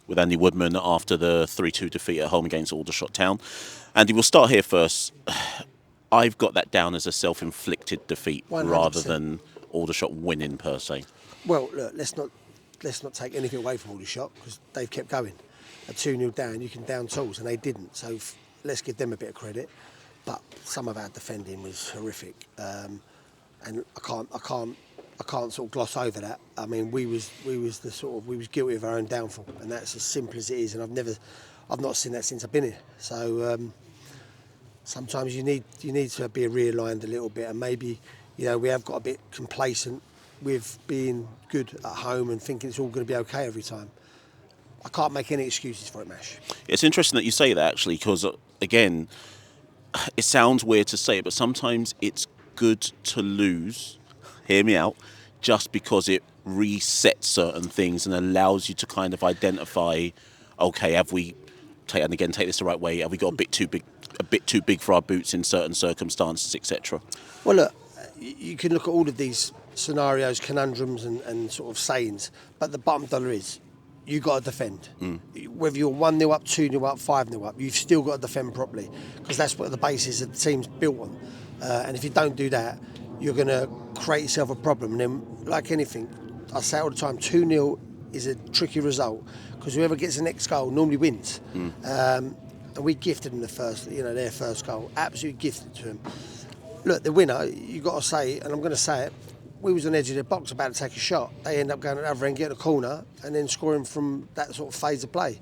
with Andy Woodman after the 3-2 defeat at home against Aldershot Town. Andy, we'll start here first. I've got that down as a self-inflicted defeat 100%. rather than Aldershot winning per se. Well, look, let's not take anything away from Aldershot because they've kept going. At 2-0 down, you can down tools, and they didn't. So let's give them a bit of credit. But some of our defending was horrific, and I can't sort of gloss over that. I mean, we was guilty of our own downfall, and that's as simple as it is. And I've not seen that since I've been here. So sometimes you need to be realigned a little bit, and maybe we have got a bit complacent with being good at home and thinking it's all going to be okay every time. I can't make any excuses for it, Mash. It's interesting that you say that, actually, because, again, it sounds weird to say it, but sometimes it's good to lose, hear me out, just because it resets certain things and allows you to kind of identify, okay, have we, take this the right way, have we got a bit too big for our boots in certain circumstances, etc.? Well, look, you can look at all of these scenarios, conundrums and sort of sayings, but the bottom dollar is, you got to defend. Whether you're 1-0 up, 2-0 up, 5-0 up, you've still got to defend properly because that's what the basis of the team's built on. And if you don't do that, you're going to create yourself a problem. And then, like anything, I say all the time, 2-0 is a tricky result because whoever gets the next goal normally wins. And we gifted them their first goal, absolutely gifted to them. Look, the winner, you got to say, and I'm going to say it, we was on the edge of the box about to take a shot. They end up going to the other end, getting a corner, and then scoring from that sort of phase of play.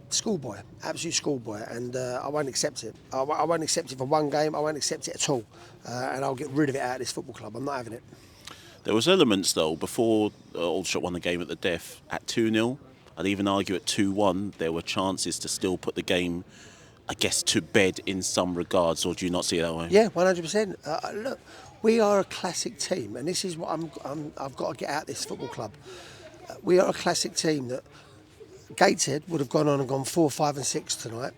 Schoolboy, absolute schoolboy, and I won't accept it. I won't accept it for one game. I won't accept it at all, and I'll get rid of it out of this football club. I'm not having it. There was elements, though, before Aldershot won the game at the death, at 2-0, I'd even argue at 2-1, there were chances to still put the game, I guess, to bed in some regards, or do you not see it that way? Yeah, 100%. Look, we are a classic team, and this is what I've got to get out of this football club. We are a classic team that Gateshead would have gone on and gone 4, 5 and 6 tonight.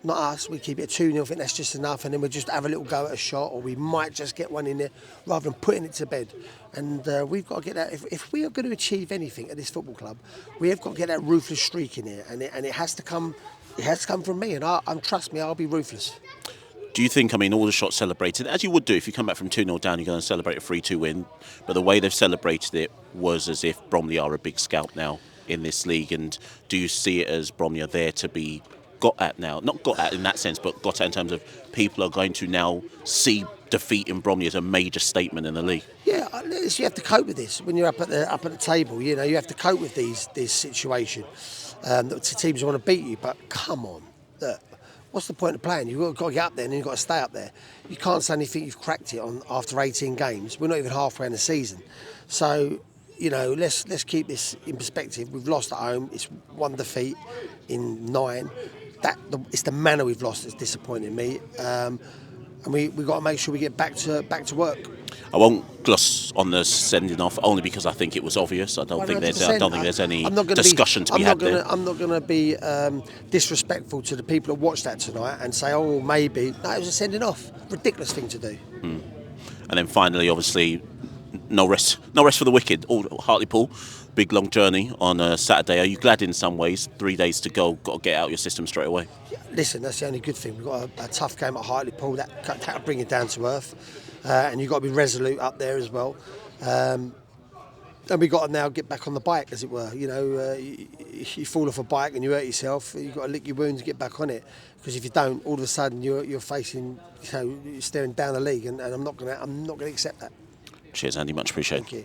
Not us, we keep it 2-0, I think that's just enough, and then we just have a little go at a shot, or we might just get one in there rather than putting it to bed. And we've got to get that, if we are going to achieve anything at this football club, we have got to get that ruthless streak in here, and it has to come from me, and trust me, I'll be ruthless. Do you think, Aldershot celebrated, as you would do if you come back from 2-0 down, you're going to celebrate a 3-2 win, but the way they've celebrated it was as if Bromley are a big scalp now in this league, and do you see it as Bromley are there to be got at now? Not got at in that sense, but got at in terms of people are going to now see defeat in Bromley as a major statement in the league. Yeah, you have to cope with this when you're up at the table. You have to cope with this situation. The teams want to beat you, but come on, look, what's the point of playing? You've got to get up there and then you've got to stay up there. You can't suddenly think you've cracked it after 18 games. We're not even halfway in the season. So, let's keep this in perspective. We've lost at home. It's one defeat in 9. It's the manner we've lost that's disappointing me. And we've got to make sure we get back to work. I won't gloss on the sending off only because I think it was obvious. I don't think there's any discussion to be had there. I'm not going to be disrespectful to the people that watched that tonight and say, oh, maybe. No, it was a sending off. Ridiculous thing to do. And then finally, obviously, no rest for the wicked. Hartlepool, big long journey on Saturday. Are you glad in some ways? 3 days to go. Got to get out your system straight away. Yeah, listen, that's the only good thing. We've got a tough game at Hartlepool. That'll bring it down to earth. And you've got to be resolute up there as well. And we've got to now get back on the bike, as it were. You fall off a bike and you hurt yourself, you've got to lick your wounds and get back on it. Because if you don't, all of a sudden you're facing, you're staring down the league, and I'm not going to accept that. Cheers, Andy. Much appreciated. Thank you.